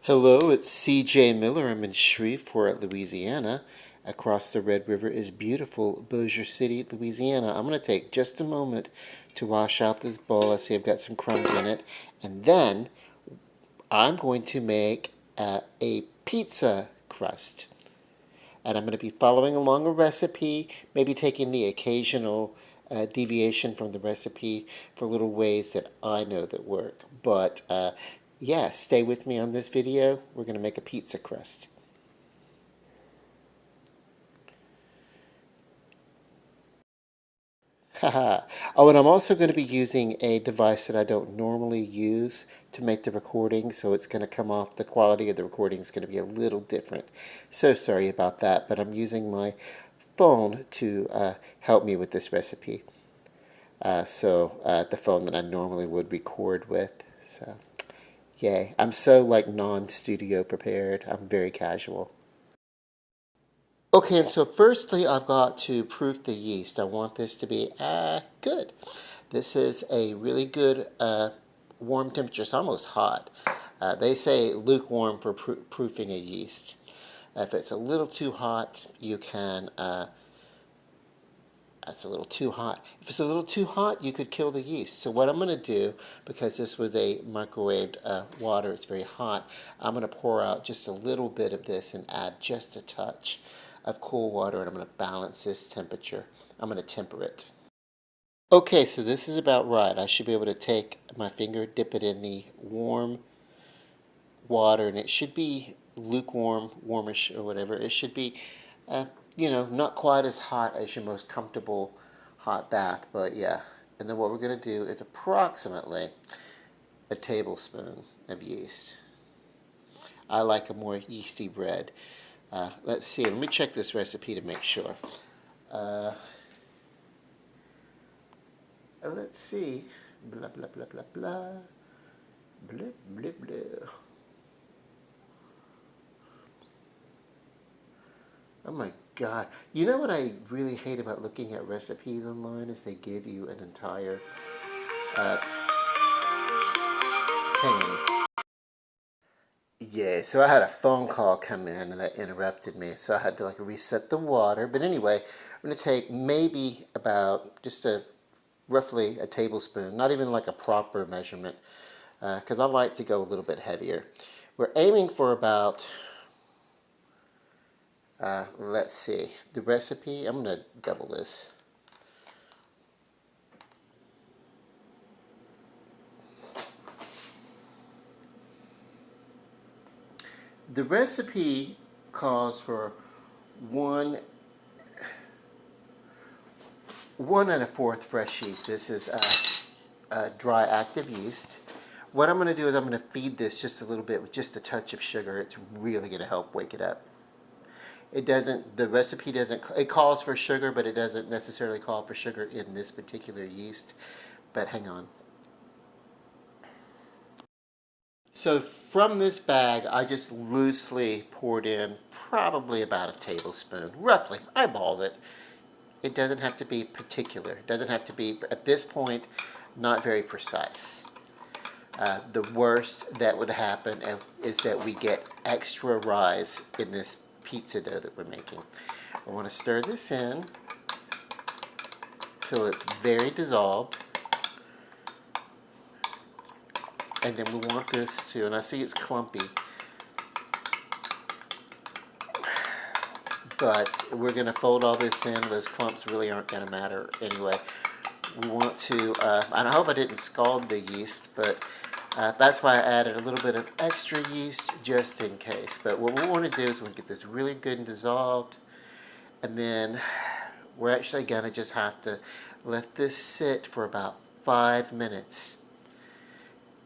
Hello, it's C.J. Miller. I'm in Shreveport, Louisiana. Across the Red River is beautiful Bossier City, Louisiana. I'm going to take just a moment to wash out this bowl. I see I've got some crumbs in it. And then I'm going to make a pizza crust. And I'm going to be following along a recipe, maybe taking the occasional deviation from the recipe for little ways that I know that work. But yeah, stay with me on this video. We're going to make a pizza crust. Haha. Oh, and I'm also going to be using a device that I don't normally use to make the recording, so it's going to come off, the quality of the recording is going to be a little different. So sorry about that, but I'm using my phone to help me with this recipe. The phone that I normally would record with. So, yay. I'm so like non-studio prepared. I'm very casual. Okay, and so firstly, I've got to proof the yeast. I want this to be good. This is a really good warm temperature. It's almost hot. They say lukewarm for proofing a yeast. If it's a little too hot, you can, that's a little too hot. If it's a little too hot, you could kill the yeast. So what I'm going to do, because this was a microwaved water, it's very hot, I'm going to pour out just a little bit of this and add just a touch of cool water, and I'm going to balance this temperature. I'm going to temper it. Okay, so this is about right. I should be able to take my finger, dip it in the warm water, and it should be lukewarm, warmish, or whatever. It should be, not quite as hot as your most comfortable hot bath, but yeah. And then what we're going to do is approximately a tablespoon of yeast. I like a more yeasty bread. Let's see. Let me check this recipe to make sure. Let's see. Blah, blah, blah, blah, blah. Blah, blah, blah. Oh my God. You know what I really hate about looking at recipes online is they give you an entire hang. Yeah, so I had a phone call come in and that interrupted me. So I had to like reset the water. But anyway, I'm going to take maybe about just roughly a tablespoon, not even like a proper measurement, because I like to go a little bit heavier. We're aiming for about, let's see, the recipe, I'm going to double this. The recipe calls for one and a fourth fresh yeast. This is dry active yeast. What I'm going to do is I'm going to feed this just a little bit with just a touch of sugar. It's really going to help wake it up. It doesn't, the recipe doesn't, it calls for sugar, but it doesn't necessarily call for sugar in this particular yeast. But hang on. So from this bag, I just loosely poured in probably about a tablespoon, roughly. I eyeballed it. It doesn't have to be particular. It doesn't have to be, at this point, not very precise. The worst that would happen is that we get extra rise in this pizza dough that we're making. I want to stir this in till it's very dissolved. And then we want this to, and I see it's clumpy, but we're going to fold all this in. Those clumps really aren't going to matter anyway. We want to, and I hope I didn't scald the yeast, but that's why I added a little bit of extra yeast just in case. But what we want to do is we want to get this really good and dissolved, and then we're actually going to just have to let this sit for about 5 minutes.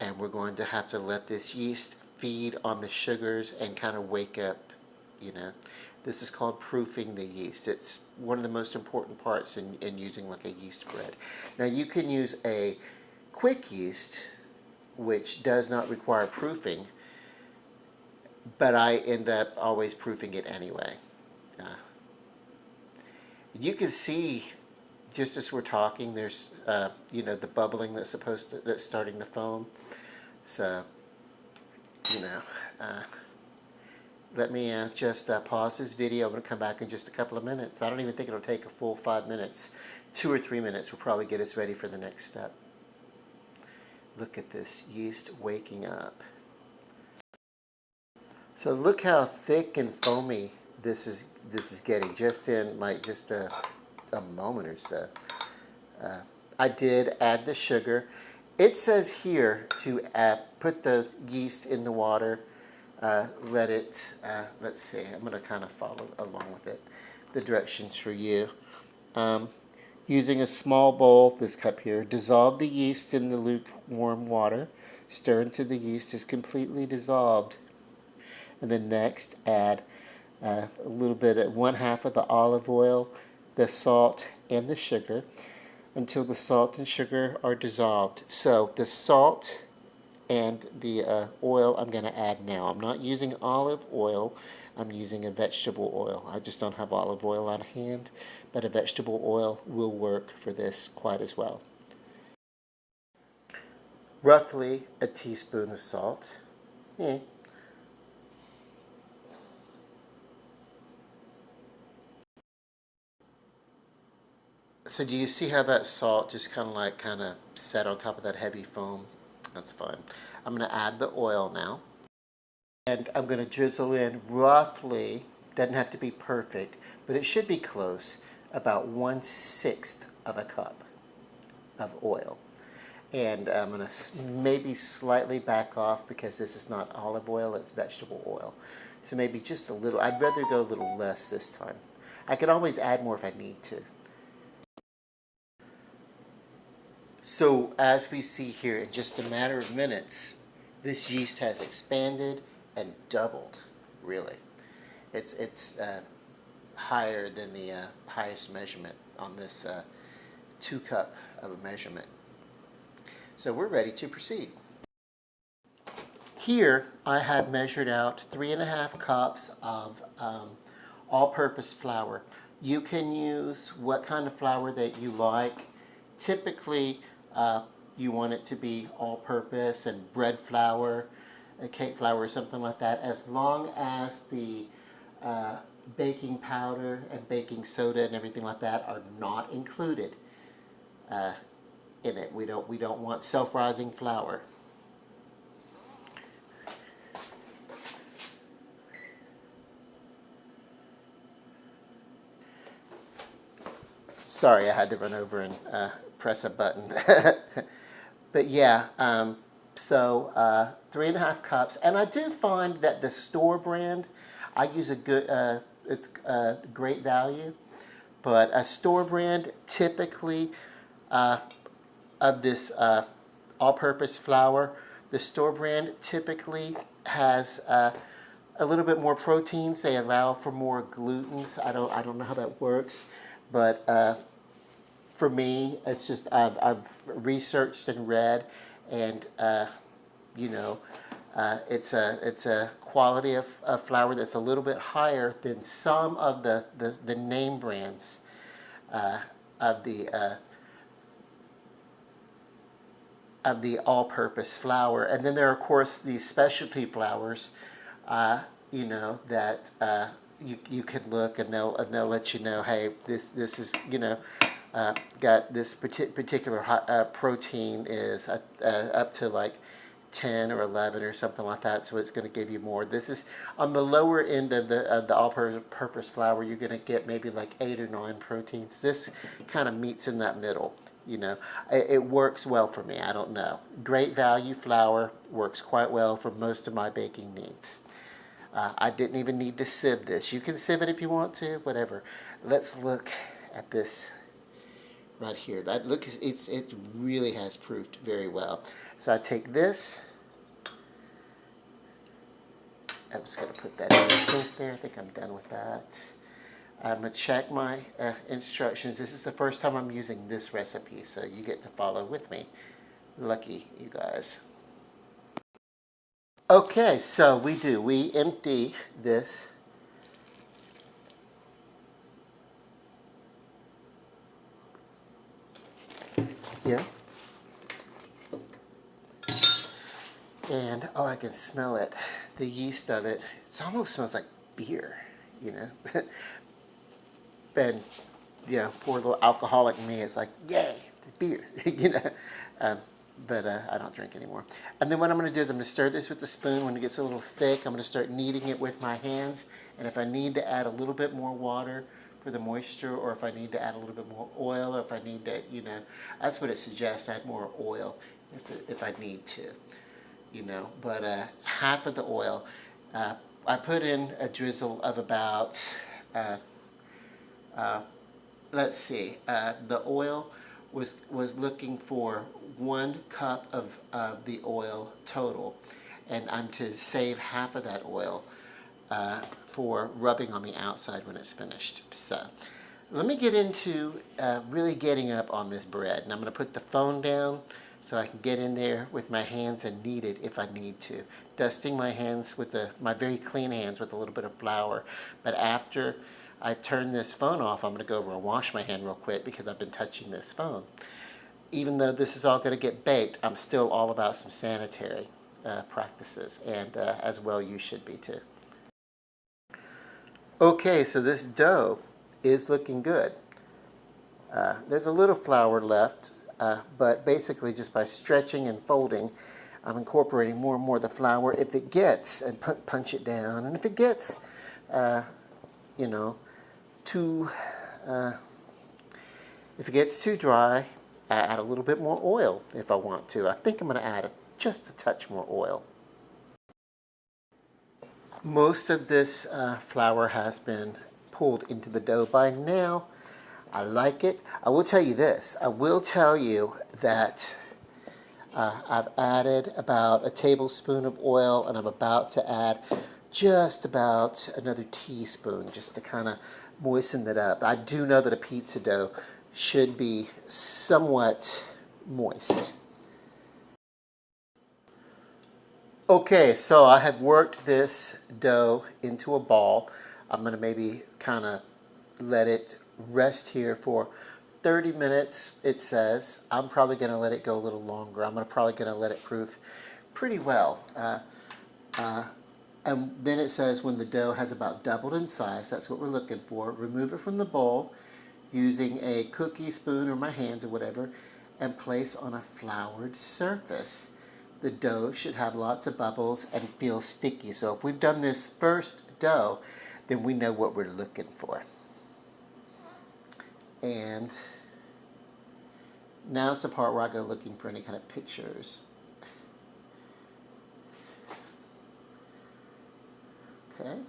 And we're going to have to let this yeast feed on the sugars and kind of wake up, you know. This is called proofing the yeast. It's one of the most important parts in using like a yeast bread. Now you can use a quick yeast, which does not require proofing, but I end up always proofing it anyway. You can see, just as we're talking, there's, the bubbling that's starting to foam. So, let me just pause this video. I'm going to come back in just a couple of minutes. I don't even think it'll take a full 5 minutes. 2 or 3 minutes will probably get us ready for the next step. Look at this yeast waking up. So look how thick and foamy this is getting just in like just a moment or so. I did add the sugar. It says here to put the yeast in the water, let it, let's see, I'm going to kind of follow along with it, the directions for you. Using a small bowl, this cup here, dissolve the yeast in the lukewarm water. Stir until the yeast is completely dissolved. And then next, add a little bit of 1/2 of the olive oil, the salt, and the sugar until the salt and sugar are dissolved. So the salt and the oil I'm going to add now. I'm not using olive oil. I'm using a vegetable oil. I just don't have olive oil on hand, but a vegetable oil will work for this quite as well. Roughly a teaspoon of salt. So do you see how that salt just kind of sat on top of that heavy foam? That's fine. I'm going to add the oil now. And I'm going to drizzle in roughly, doesn't have to be perfect, but it should be close, about 1/6 of a cup of oil. And I'm going to maybe slightly back off because this is not olive oil, it's vegetable oil. So maybe just a little. I'd rather go a little less this time. I can always add more if I need to. So as we see here, in just a matter of minutes, this yeast has expanded and doubled, really. It's higher than the highest measurement on this 2 cup of a measurement. So we're ready to proceed. Here I have measured out 3.5 cups of all-purpose flour. You can use what kind of flour that you like. Typically, you want it to be all-purpose and bread flour, cake flour, or something like that, as long as the baking powder and baking soda and everything like that are not included in it. We don't want self-rising flour. Sorry, I had to run over and press a button. But yeah, so 3.5 cups. And I do find that the store brand, I use a good, it's great value. But a store brand, typically, of this all-purpose flour, the store brand typically has a little bit more proteins. They allow for more glutens. I don't know how that works, but for me, it's just I've researched and read, and you know, it's a quality of flour that's a little bit higher than some of the name brands of the all-purpose flour. And then there are, of course, these specialty flours, you know, that you can look and they'll let you know, hey, this is, you know, got this particular protein is up to like 10 or 11 or something like that, so it's going to give you more. This is on the lower end of the all-purpose flour. You're going to get maybe like 8 or 9 proteins. This kind of meets in that middle. You know, it works well for me. I don't know. Great value flour works quite well for most of my baking needs. I didn't even need to sieve this. You can sieve it if you want to, whatever. Let's look at this right here. That look, it really has proved very well. So I take this. I'm just going to put that in the sink there. I think I'm done with that. I'm going to check my instructions. This is the first time I'm using this recipe, so you get to follow with me. Lucky you guys. Okay, so we empty this. Here. And oh, I can smell it. The yeast of it. It almost smells like beer, you know. And yeah, poor little alcoholic me is like, yay, it's beer, you know. Um, but I don't drink anymore. And then what I'm going to do is I'm going to stir this with the spoon. When it gets a little thick, I'm going to start kneading it with my hands. And if I need to add a little bit more water for the moisture, or if I need to add a little bit more oil, or if I need to, you know, that's what it suggests, add more oil if I need to, you know. But half of the oil, I put in a drizzle of about, let's see, the oil was looking for 1 cup of the oil total, and I'm to save half of that oil for rubbing on the outside when it's finished. So let me get into really getting up on this bread, and I'm going to put the phone down so I can get in there with my hands and knead it if I need to, dusting my hands with my very clean hands with a little bit of flour. But after I turn this phone off, I'm going to go over and wash my hand real quick because I've been touching this phone. Even though this is all going to get baked, I'm still all about some sanitary practices, and as well you should be too. Okay, so this dough is looking good. There's a little flour left, but basically just by stretching and folding, I'm incorporating more and more of the flour. If it gets, and punch it down, and if it gets, you know, too, if it gets too dry, I add a little bit more oil if I want to. I think I'm going to add just a touch more oil. Most of this flour has been pulled into the dough by now. I like it. I will tell you this. I will tell you that I've added about a tablespoon of oil, and I'm about to add just about another teaspoon just to kind of moisten it up. I do know that a pizza dough should be somewhat moist. Okay, so I have worked this dough into a ball. I'm going to maybe kind of let it rest here for 30 minutes, it says. I'm probably going to let it go a little longer. I'm probably going to let it proof pretty well. And then it says when the dough has about doubled in size, that's what we're looking for. Remove it from the bowl using a cookie spoon or my hands or whatever, and place on a floured surface. The dough should have lots of bubbles and feel sticky. So if we've done this first dough, then we know what we're looking for. And now's the part where I go looking for any kind of pictures. Okay.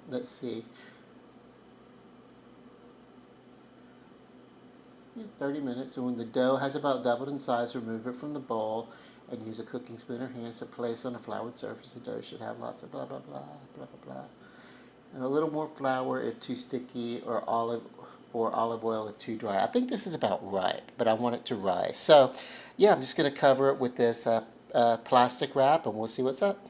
Let's see. 30 minutes, and when the dough has about doubled in size, remove it from the bowl and use a cooking spoon or hands to place on a floured surface. The dough should have lots of blah, blah, blah, blah, blah, blah. And a little more flour if too sticky, or olive oil if too dry. I think this is about right, but I want it to rise. So, yeah, I'm just going to cover it with this plastic wrap, and we'll see what's up.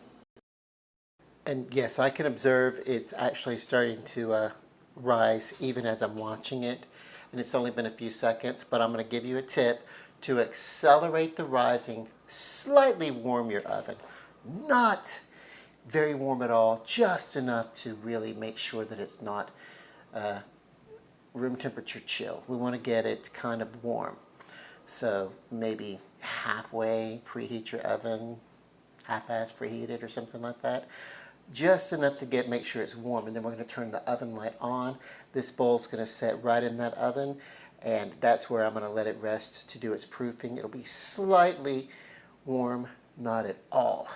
And yes, I can observe it's actually starting to rise even as I'm watching it. And it's only been a few seconds, but I'm going to give you a tip to accelerate the rising. Slightly warm your oven. Not very warm at all, just enough to really make sure that it's not room temperature chill. We want to get it kind of warm. So maybe halfway preheat your oven, half-ass preheat it or something like that. Just enough to make sure it's warm, and then we're going to turn the oven light on. This bowl's going to set right in that oven, and that's where I'm going to let it rest to do its proofing. It'll be slightly warm, not at all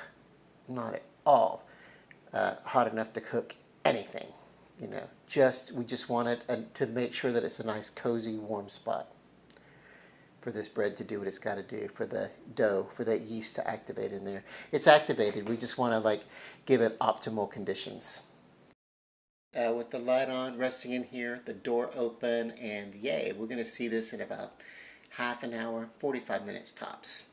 hot enough to cook anything. You know, we just want it to make sure that it's a nice, cozy, warm spot for this bread to do what it's got to do, for the dough, for that yeast to activate in there. It's activated. We just want to give it optimal conditions. With the light on, resting in here, the door open, and yay, we're going to see this in about half an hour, 45 minutes tops.